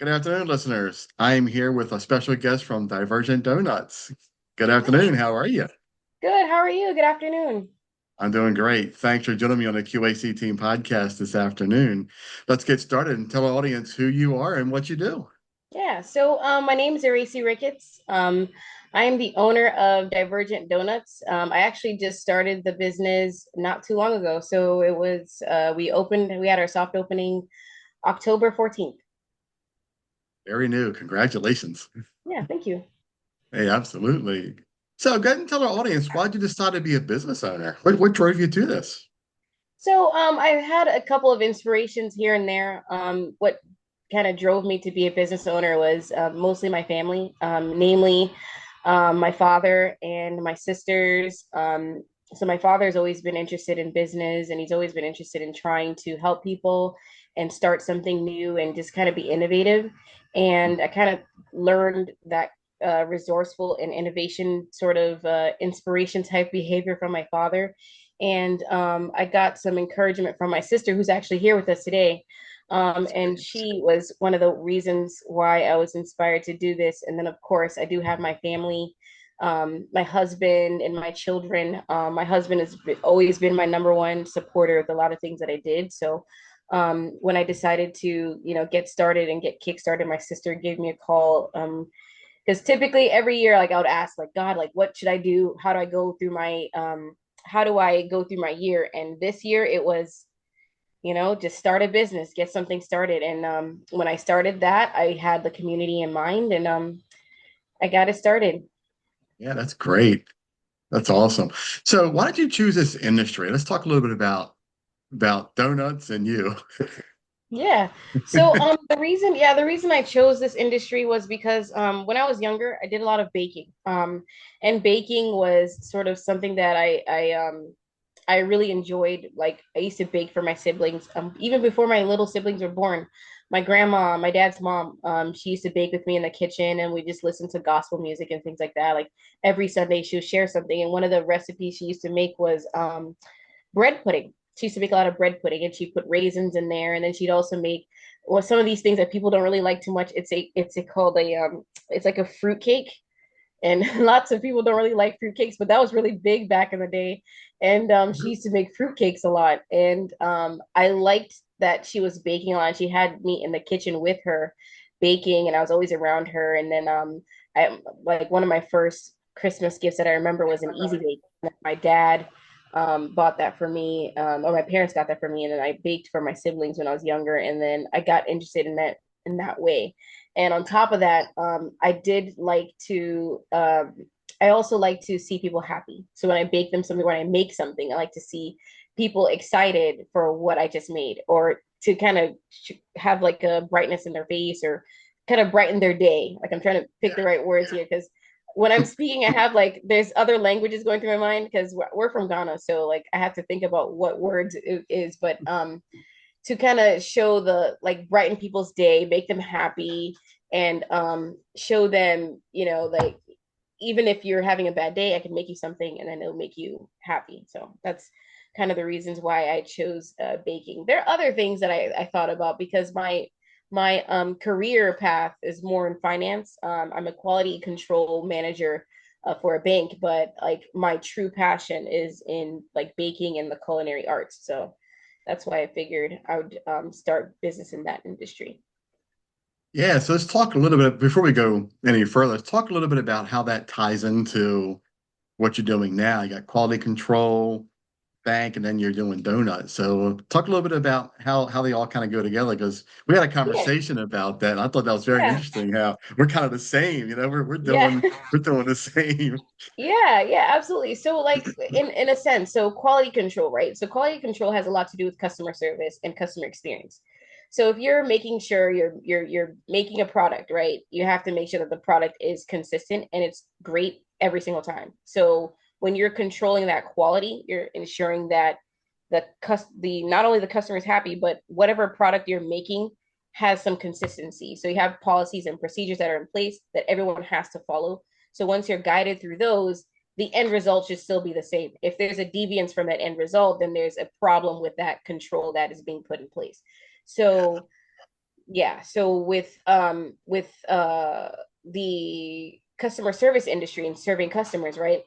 Good afternoon, listeners. I am here with a special guest from Divergent Donuts. Good afternoon. How are you? Good. How are you? Good afternoon. I'm doing great. Thanks for joining me on the Q.A.C. team podcast this afternoon. Let's get started and tell our audience who you are and what you do. My name is Ewuraesi Richetts. I am the owner of Divergent Donuts. I actually just started the business not too long ago. So it was we had our soft opening October 14th. Very new. Congratulations. Yeah, thank you. Hey, absolutely. So go ahead and tell our audience why'd you decide to be a business owner? What drove you to this? I've had a couple of inspirations here and there. What kind of drove me to be a business owner was mostly my family, namely my father and my sisters. So my father's always been interested in business, and he's always been interested in trying to help people and start something new and just kind of be innovative. And I kind of learned that resourceful and innovation sort of inspiration type behavior from my father. And I got some encouragement from my sister, who's actually here with us today. That's And great. she was one of the reasons why I was inspired to do this. And then, of course, I do have my family, my husband, and my children. My husband has always been my number one supporter of a lot of things that I did. So when I decided to, get started and get kickstarted, my sister gave me a call. Because typically every year, like I would ask, like, God, like, what should I do? How do I go through my year? And this year it was, just start a business, get something started. And when I started that, I had the community in mind, and I got it started. Yeah, that's great. That's awesome. So why did you choose this industry? Let's talk a little bit about donuts and you. Yeah. The reason I chose this industry was because when I was younger, I did a lot of baking. And baking was sort of something that I really enjoyed. Like I used to bake for my siblings, even before my little siblings were born. My grandma, my dad's mom, she used to bake with me in the kitchen, and we just listened to gospel music and things like that. Like every Sunday, she would share something, and one of the recipes she used to make was bread pudding. She used to make a lot of bread pudding, and she put raisins in there, and then she'd also make some of these things that people don't really like too much. It's like a fruit cake, and lots of people don't really like fruitcakes, but that was really big back in the day. And she used to make fruitcakes a lot, and I liked that she was baking a lot. She had me in the kitchen with her baking, and I was always around her. And then I like one of my first Christmas gifts that I remember was an easy bake. My dad bought that for me, or my parents got that for me, and then I baked for my siblings when I was younger, and then I got interested in that way. And on top of that, I also like to see people happy. So when I bake them something, when I make something, I like to see people excited for what I just made, or to kind of have like a brightness in their face, or kind of brighten their day. Like I'm trying to pick the right words here, because when I'm speaking, I have like there's other languages going through my mind because we're from Ghana, so like I have to think about what words it is. But to kind of show the like brighten people's day, make them happy, and show them, like even if you're having a bad day, I can make you something and then it'll make you happy. So that's kind of the reasons why I chose baking. There are other things that I thought about because my career path is more in finance. I'm a quality control manager for a bank, but like my true passion is in like baking and the culinary arts. So that's why I figured I would start business in that industry. Yeah, so let's talk a little bit before we go any further. Let's talk a little bit about how that ties into what you're doing now. You got quality control, bank, and then you're doing donuts. So talk a little bit about how they all kind of go together because we had a Yeah, conversation about that. And I thought that was very yeah, interesting how we're kind of the same, we're yeah. doing the same. Yeah, absolutely. So like in a sense, so quality control, right? So quality control has a lot to do with customer service and customer experience. So if you're making sure you're making a product, right? You have to make sure that the product is consistent and it's great every single time. So when you're controlling that quality, you're ensuring that the not only the customer is happy, but whatever product you're making has some consistency. So you have policies and procedures that are in place that everyone has to follow, so once you're guided through those, the end result should still be the same. If there's a deviance from that end result, then there's a problem with that control that is being put in place. So yeah, so with the customer service industry and serving customers, right?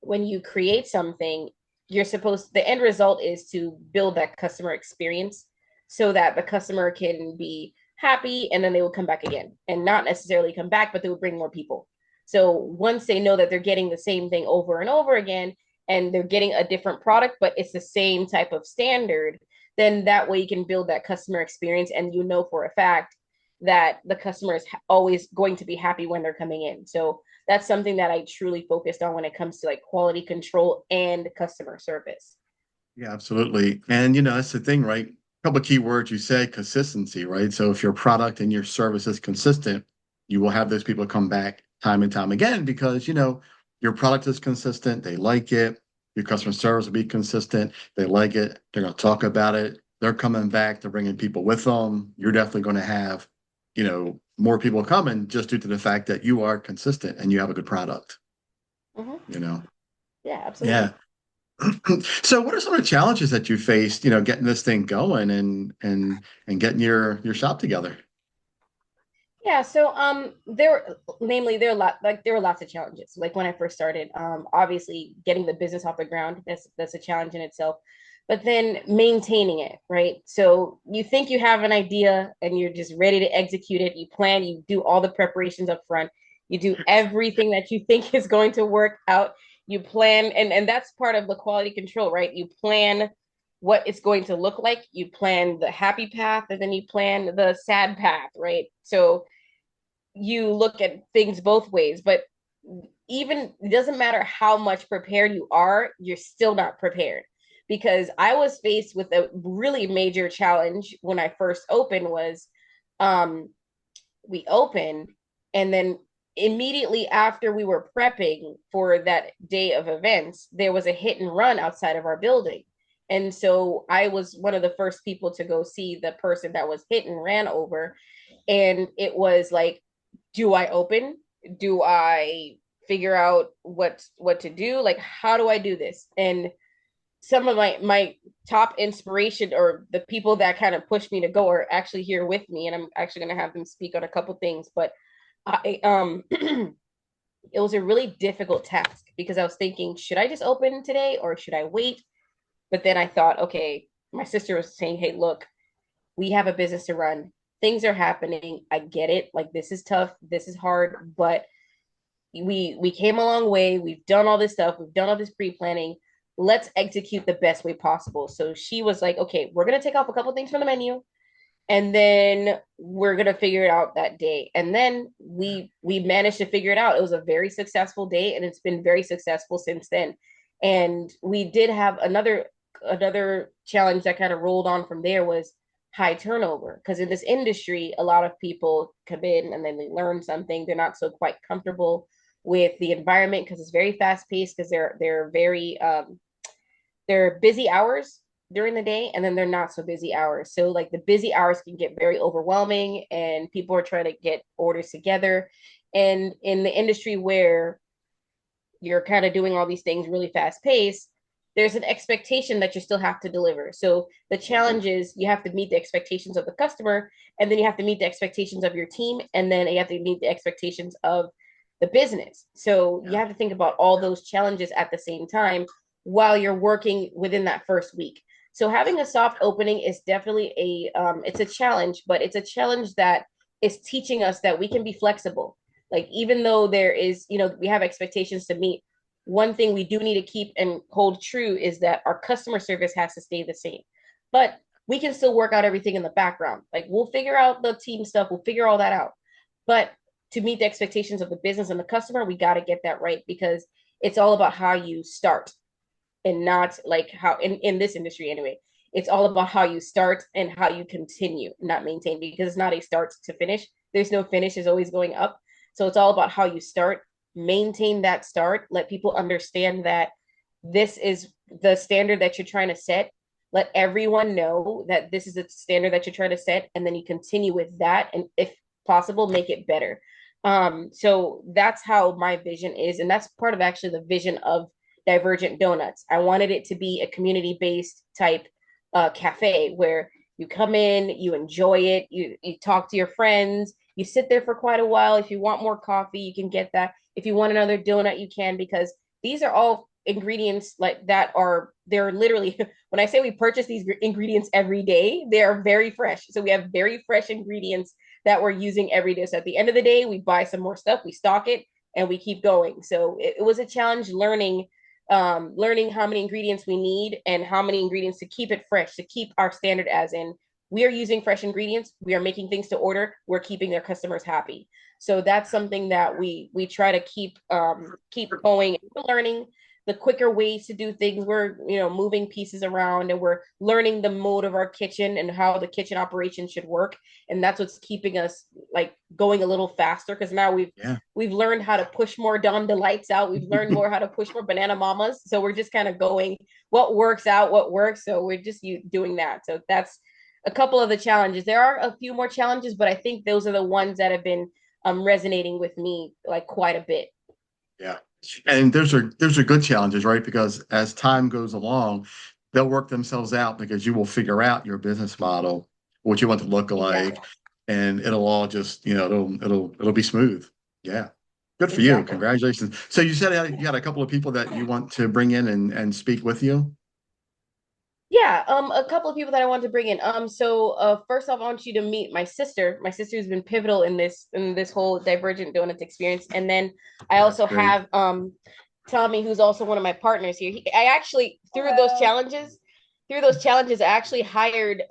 When you create something, the end result is to build that customer experience so that the customer can be happy and then they will come back again, and not necessarily come back, but they will bring more people. So once they know that they're getting the same thing over and over again, and they're getting a different product, but it's the same type of standard, then that way you can build that customer experience, and you know for a fact that the customer is always going to be happy when they're coming in. So that's something that I truly focused on when it comes to like quality control and customer service. Yeah, absolutely. And that's the thing, right? A couple of key words you said, consistency, right? So if your product and your service is consistent, you will have those people come back time and time again because your product is consistent, they like it, your customer service will be consistent, they like it, they're going to talk about it, they're coming back, they're bringing people with them. You're definitely going to have, more people coming just due to the fact that you are consistent and you have a good product, Mm-hmm. you know? Yeah, absolutely. Yeah. So what are some of the challenges that you faced, getting this thing going and getting your shop together? Yeah, so there were lots of challenges. Like when I first started, obviously getting the business off the ground, that's a challenge in itself. But then maintaining it, right? So you think you have an idea and you're just ready to execute it. You plan, you do all the preparations up front. You do everything that you think is going to work out. You plan, and that's part of the quality control, right? You plan what it's going to look like. You plan the happy path, and then you plan the sad path, right? So you look at things both ways, but even it doesn't matter how much prepared you are, you're still not prepared. Because I was faced with a really major challenge when I first opened was um we opened, and then immediately after we were prepping for that day of events, there was a hit and run outside of our building. And so I was one of the first people to go see the person that was hit and ran over. And it was like, do I open? Do I figure out what to do? Like, how do I do this? And some of my top inspiration, or the people that kind of pushed me to go, are actually here with me, and I'm actually going to have them speak on a couple things. But I it was a really difficult task because I was thinking, should I just open today or should I wait? But then I thought, okay, my sister was saying, hey, look, we have a business to run. Things are happening. I get it. Like, this is tough. This is hard, but we came a long way. We've done all this stuff. We've done all this pre-planning. Let's execute the best way possible. So she was like, okay, we're gonna take off a couple things from the menu, and then we're gonna figure it out that day. And then we managed to figure it out. It was a very successful day, and it's been very successful since then. And we did have another challenge that kind of rolled on from there was high turnover, because in this industry a lot of people come in and then they learn something, they're not so quite comfortable with the environment because it's very fast paced, because they're very they're busy hours during the day, and then they're not so busy hours. So like the busy hours can get very overwhelming, and people are trying to get orders together. And in the industry where you're kind of doing all these things really fast paced, there's an expectation that you still have to deliver. So the challenge is you have to meet the expectations of the customer, and then you have to meet the expectations of your team, and then you have to meet the expectations of the business. So you Yeah. have to think about all those challenges at the same time while you're working within that first week. So having a soft opening is definitely it's a challenge, but it's a challenge that is teaching us that we can be flexible. Like, even though there is, we have expectations to meet, one thing we do need to keep and hold true is that our customer service has to stay the same. But we can still work out everything in the background. Like, we'll figure out the team stuff, we'll figure all that out. But to meet the expectations of the business and the customer, we got to get that right, because it's all about how you start, and not like how in this industry anyway. It's all about how you start and how you continue, not maintain, because it's not a start to finish. There's no finish, is always going up. So it's all about how you start, maintain that start, let people understand that this is the standard that you're trying to set. Let everyone know that this is the standard that you're trying to set, and then you continue with that, and if possible, make it better. So that's how my vision is, and that's part of actually the vision of Divergent Donuts. I wanted it to be a community based type cafe where You come in, you enjoy it, you talk to your friends, you sit there for quite a while. If you want more coffee, you can get that. If you want another donut, you can, because these are all ingredients like that are they're literally when I say we purchase these ingredients every day, they are very fresh. So we have very fresh ingredients that we're using every day. So at the end of the day, we buy some more stuff, we stock it, and we keep going. So it was a challenge learning how many ingredients we need and how many ingredients to keep it fresh, to keep our standard as in we are using fresh ingredients, we are making things to order, we're keeping their customers happy. So that's something that we try to keep going and learning the quicker ways to do things. We're moving pieces around and we're learning the mode of our kitchen and how the kitchen operation should work, and that's what's keeping us like going a little faster, because now Yeah. we've learned how to push more Dom Delights out. We've learned more how to push more Banana Mamas. So we're just kind of going what works out, what works. So we're just doing that. So that's a couple of the challenges. There are a few more challenges, but I think those are the ones that have been resonating with me like quite a bit. Yeah. And those are good challenges, right? Because as time goes along, they'll work themselves out because you will figure out your business model, what you want to look like, Exactly. and it'll all just, it'll be smooth. Yeah. Good for you. Exactly. Congratulations. So you said you had a couple of people that you want to bring in and speak with you. Yeah, a couple of people that I want to bring in. First off, I want you to meet my sister. My sister has been pivotal in this whole Divergent Donuts experience. And then I Yeah, that's also great. have Tommy, who's also one of my partners here. I actually through those challenges, I actually hired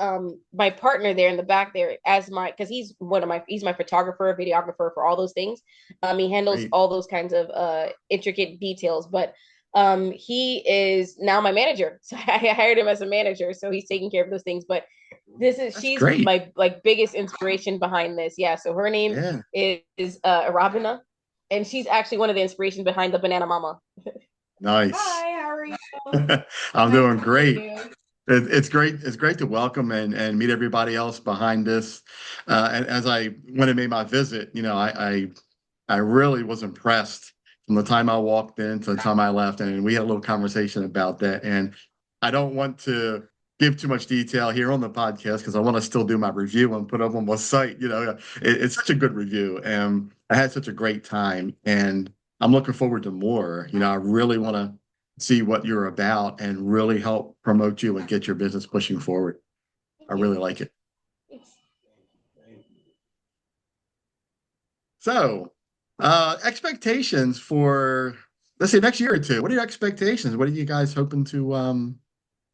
my partner there in the back there as my because he's my photographer, videographer for all those things. He handles Great. all those kinds of intricate details, but he is now my manager. So I hired him as a manager, so he's taking care of those things. But That's she's great. my like biggest inspiration behind this. Yeah, so her name Yeah. is Robina, and she's actually one of the inspirations behind the Banana Mama. Nice. Hi, how are you? I'm Nice doing to meet great. you. It's great. It's great to welcome and meet everybody else behind this. And as when I made my visit, I really was impressed from the time I walked in to the time I left, and we had a little conversation about that. And I don't want to give too much detail here on the podcast because I want to still do my review and put up on my site. It's such a good review, and I had such a great time, and I'm looking forward to more. I really want to see what you're about and really help promote you and get your business pushing forward. I Thank you. really like it. Thanks. So, expectations for let's say next year or two. What are your expectations? What are you guys hoping to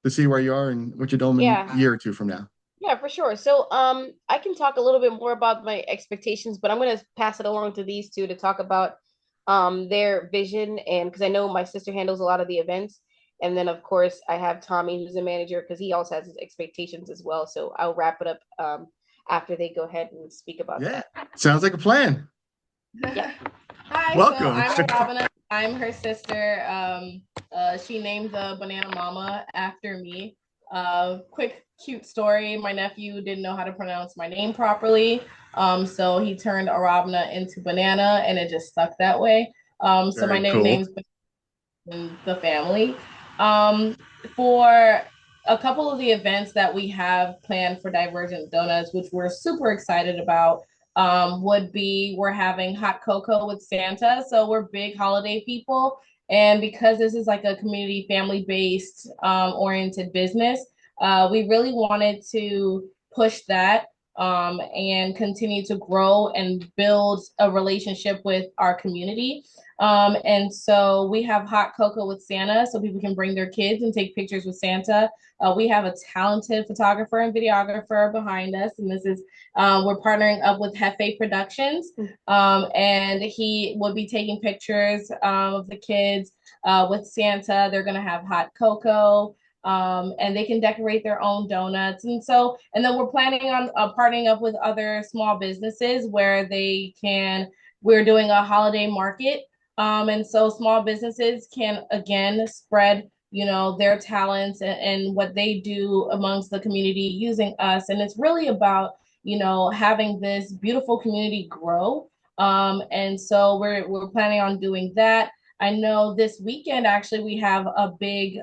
see where you are and what you're doing in Yeah. a year or two from now? Yeah, for sure. So, I can talk a little bit more about my expectations, but I'm going to pass it along to these two to talk about their vision, and because I know my sister handles a lot of the events, and then of course I have Tommy who's a manager because he also has his expectations as well. So I'll wrap it up after they go ahead and speak about Yeah, that. sounds like a plan. Yeah. Hi, so Welcome. I'm Robin. I'm her sister. She named the Banana Mama after me. Quick, cute story. My nephew didn't know how to pronounce my name properly, so he turned Arabna into Banana, and it just stuck that way. So my Very cool. nickname's in the family. Um, for a couple of the events that we have planned for Divergent Donuts, which we're super excited about, would be we're having hot cocoa with Santa. So we're big holiday people. And because this is like a community family based oriented business, we really wanted to push that and continue to grow and build a relationship with our community. And so we have hot cocoa with Santa so people can bring their kids and take pictures with Santa. We have a talented photographer and videographer behind us, and this is we're partnering up with Hefe Productions, and he will be taking pictures of the kids with Santa. They're going to have hot cocoa. And they can decorate their own donuts. And then we're planning on partnering up with other small businesses where we're doing a holiday market, and so small businesses can again spread, their talents and what they do amongst the community using us. And it's really about, having this beautiful community grow. And so we're planning on doing that. I know this weekend actually we have a big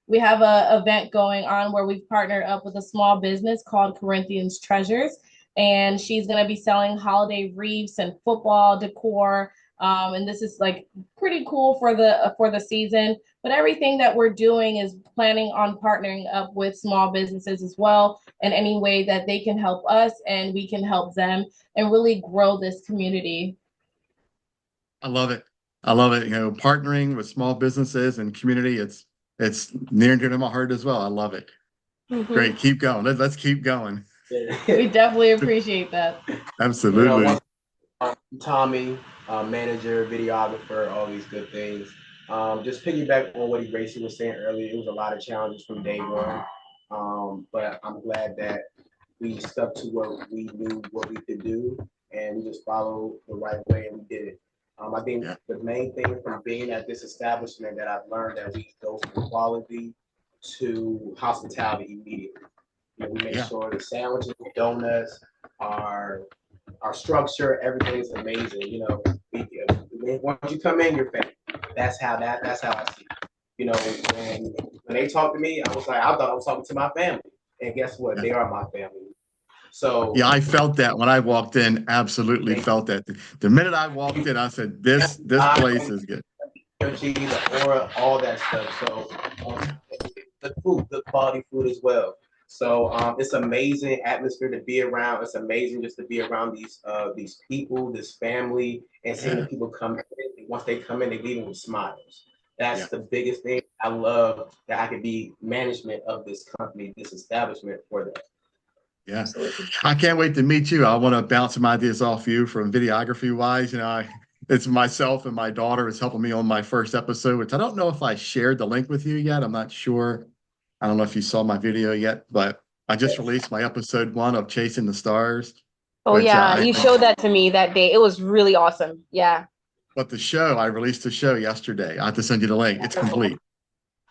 we have a event going on where we've partnered up with a small business called Corinthians Treasures, and she's going to be selling holiday wreaths and football decor. And this is like pretty cool for the season. But everything that we're doing is planning on partnering up with small businesses as well, in any way that they can help us and we can help them and really grow this community. I love it. I love it. Partnering with small businesses and community, it's near and dear to my heart as well. I love it. Mm-hmm. Great. Keep going. Let's keep going. We definitely appreciate that. Absolutely. Tommy, manager, videographer, all these good things. Just piggyback on what Ewuraesi was saying earlier, it was a lot of challenges from day one. But I'm glad that we stuck to what we knew what we could do and we just followed the right way and we did it. I think Yeah. the main thing from being at this establishment that I've learned that we go from quality to hospitality immediately. We make Yeah. sure the sandwiches, donuts, are our structure, everything is amazing. Once you come in, you're family. That's how I see it. When they talk to me, I was like, I thought I was talking to my family, and guess what? Yeah. They are my family. So Yeah, I felt that when I walked in. Absolutely they, felt that. The minute I walked in, I said, "This place is good." energy, the aura, all that stuff. So Yeah. the food, the quality food as well. So it's amazing atmosphere to be around. It's amazing just to be around these people, this family, and seeing the Yeah. people come in. Once they come in, they leave with smiles. Yeah. That's the biggest thing. I love that I could be management of this company, this establishment for that. Yeah. Absolutely. I can't wait to meet you. I want to bounce some ideas off you from videography wise. It's myself and my daughter is helping me on my first episode, which I don't know if I shared the link with you yet. I'm not sure. I don't know if you saw my video yet, but I just Yes. released my episode 1 of Chasing the Stars, Oh which yeah, you showed that to me that day. It was really awesome. Yeah. but I released the show yesterday. I have to send you the link. It's Wonderful. complete.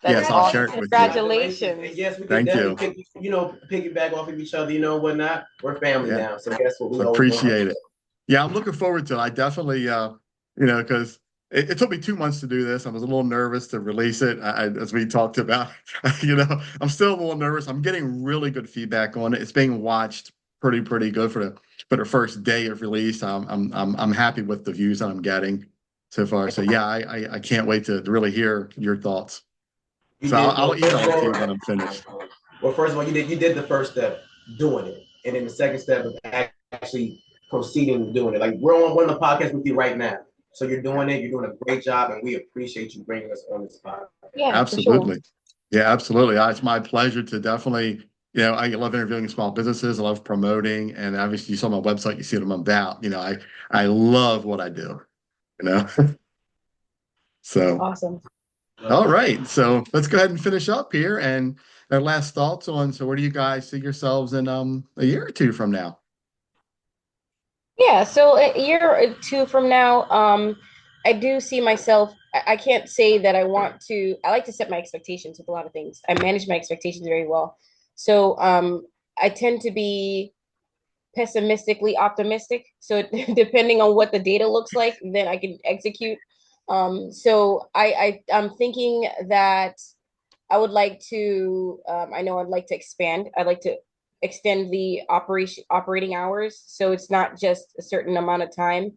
That's Yes, I'll awesome. share it with you. Congratulations. And Congratulations. yes, we can Thank you. definitely piggyback off of each other, whatnot. We're family Yeah, now. So guess what? We always want appreciate it. Yeah, I'm looking forward to it. I definitely, because it took me 2 months to do this. I was a little nervous to release it, as we talked about. I'm still a little nervous. I'm getting really good feedback on it. It's being watched pretty good for the first day of release. I'm happy with the views that I'm getting so far. So yeah, I can't wait to really hear your thoughts. you So did I'll well, email it to you when I'm finished. first of all, you did the first step, doing it. And then the second step of actually proceeding doing it. Like we're on one of the podcasts with you right now. So you're doing it, you're doing a great job, and we appreciate you bringing us on this podcast. Yeah, for sure. Absolutely. Yeah, absolutely. It's my pleasure to definitely, I love interviewing small businesses. I love promoting. And obviously you saw my website, you see what I'm about. I love what I do, you know. So, Awesome. all right. So let's go ahead and finish up here. And our last thoughts on, so where do you guys see yourselves in a year or two from now? Yeah, so a year or two from now, I do see myself. I can't say that I want to. I like to set my expectations with a lot of things. I manage my expectations very well. So I tend to be pessimistically optimistic. So depending on what the data looks like, then I can execute. So I'm thinking that I would like to. I know I'd like to expand. I'd like to extend the operating hours, so it's not just a certain amount of time.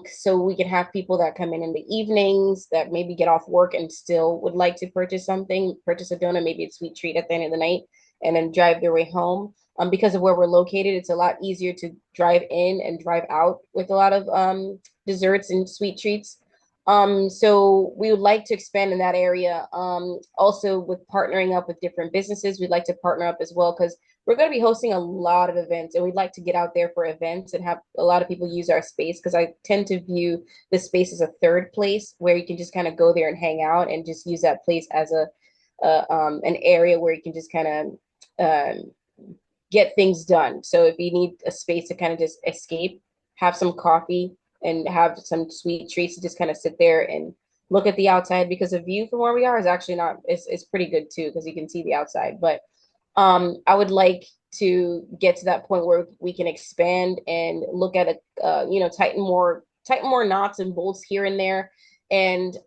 So we can have people that come in the evenings that maybe get off work and still would like to purchase something, purchase a donut, maybe a sweet treat at the end of the night, and then drive their way home. Because of where we're located, it's a lot easier to drive in and drive out with a lot of desserts and sweet treats. So we would like to expand in that area. Also with partnering up with different businesses, we'd like to partner up as well because we're going to be hosting a lot of events and we'd like to get out there for events and have a lot of people use our space because I tend to view the space as a third place where you can just kind of go there and hang out and just use that place as an area where you can just kind of get things done. So if you need a space to kind of just escape, have some coffee and have some sweet treats to just kind of sit there and look at the outside because the view from where we are is actually not it's pretty good too because you can see the outside. But I would like to get to that point where we can expand and look at tighten more knots and bolts here and there and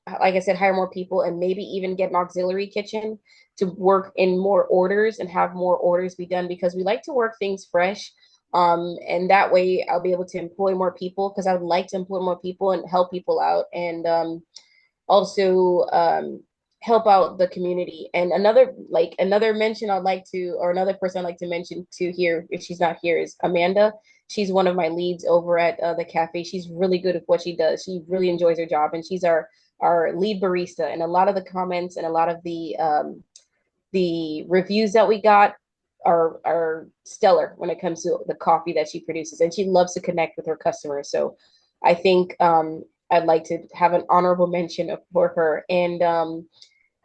like I said, hire more people and maybe even get an auxiliary kitchen to work in more orders and have more orders be done because we like to work things fresh. And that way I'll be able to employ more people because I would like to employ more people and help people out. And also help out the community. And another mention I'd like to, or another person I'd like to mention to here, if she's not here, is Amanda. She's one of my leads over at the cafe. She's really good at what she does. She really enjoys her job, and she's our lead barista. And a lot of the comments and a lot of the reviews that we got are stellar when it comes to the coffee that she produces, and she loves to connect with her customers. So I think I'd like to have an honorable mention for her. And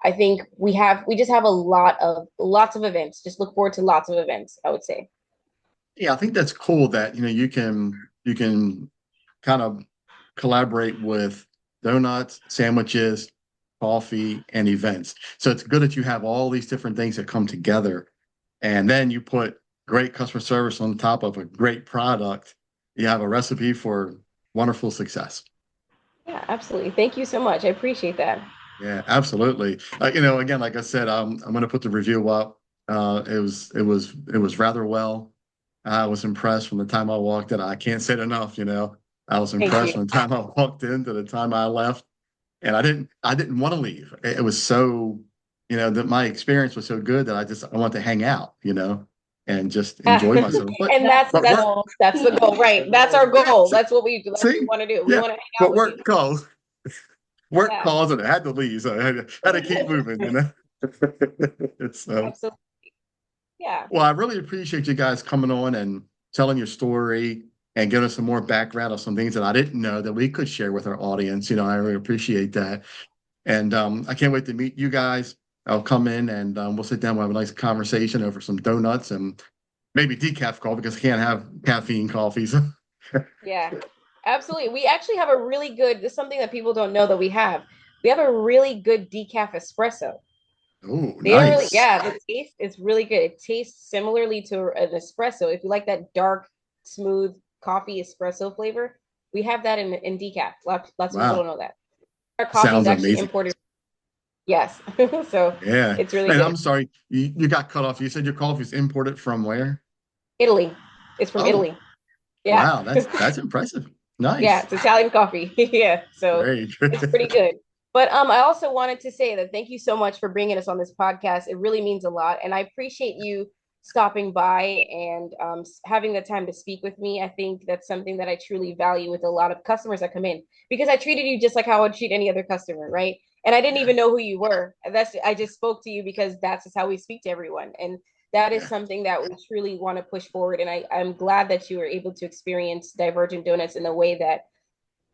I think we just have lots of events. Just look forward to lots of events, I would say. Yeah, I think that's cool that you can kind of collaborate with donuts, sandwiches, coffee, and events. So it's good that you have all these different things that come together, and then you put great customer service on top of a great product. You have a recipe for wonderful success. Yeah, absolutely. Thank you so much. I appreciate that. Yeah, absolutely. Again, like I said, I'm going to put the review up. It was rather well. I was impressed from the time I walked in. I can't say it enough. I was Thank impressed you. from the time I walked in to the time I left, and I didn't want to leave. It was so, that my experience was so good that I want to hang out, and just enjoy myself. But And that's but that's work, that's the goal, right? That's our goal. see, That's what we do. That's what we see, want to do. We yeah, want to hang out but with you. work Yeah, calls, and I had to leave, so I had to keep moving. It's absolutely. Yeah. Well, I really appreciate you guys coming on and telling your story and giving us some more background of some things that I didn't know that we could share with our audience. I really appreciate that. And I can't wait to meet you guys. I'll come in and we'll sit down. We'll have a nice conversation over some donuts and maybe decaf coffee because I can't have caffeine coffees. Yeah, absolutely. We actually have a really good, this is something that people don't know that we have. We have a really good decaf espresso. Oh, They don't really, nice. yeah, the taste is really good. It tastes similarly to an espresso. If you like that dark, smooth coffee espresso flavor, we have that in decaf. Lots of people don't Wow. know that. Our coffee is Sounds actually amazing. imported. Yes. So Yeah. it's really And good. I'm sorry, you got cut off. You said your coffee is imported from where? Italy. It's from Oh, Italy. Yeah. wow. That's impressive. Yeah, Nice. it's Italian coffee. Yeah, so Great. it's pretty good. But I also wanted to say that thank you so much for bringing us on this podcast. It really means a lot, and I appreciate you stopping by and having the time to speak with me. I think that's something that I truly value with a lot of customers that come in because I treated you just like how I would treat any other customer, right? And I didn't Yeah. even know who you were. I just spoke to you because that's just how we speak to everyone, and that is Yeah. something that we truly want to push forward. And I'm glad that you were able to experience Divergent Donuts in the way that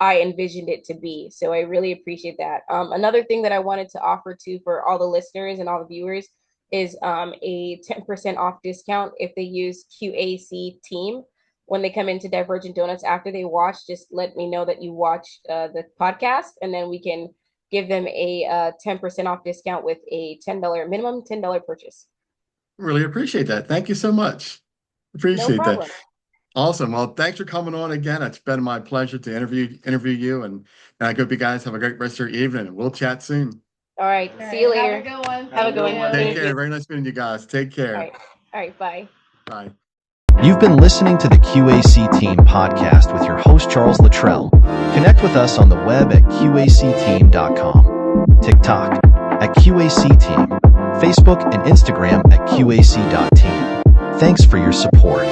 I envisioned it to be. So I really appreciate that. Another thing that I wanted to offer to for all the listeners and all the viewers is a 10% off discount if they use Q.A.C. team when they come into Divergent Donuts after they watch. Just let me know that you watched the podcast, and then we can give them a 10% off discount with a minimum $10 purchase. Really appreciate that. Thank you so much. No Appreciate that. problem. Awesome. Well, thanks for coming on again. It's been my pleasure to interview you, and I hope you guys have a great rest of your evening. We'll chat soon. All right. See you later. Have a good one. Have a good one. Take Thank care. you. Very nice meeting you guys. Take All care. right. All right. Bye. Bye. You've been listening to the Q.A.C. Team podcast with your host, Charles Luttrell. Connect with us on the web at QACteam.com, TikTok at Q.A.C. Team, Facebook and Instagram at QAC.team. Thanks for your support.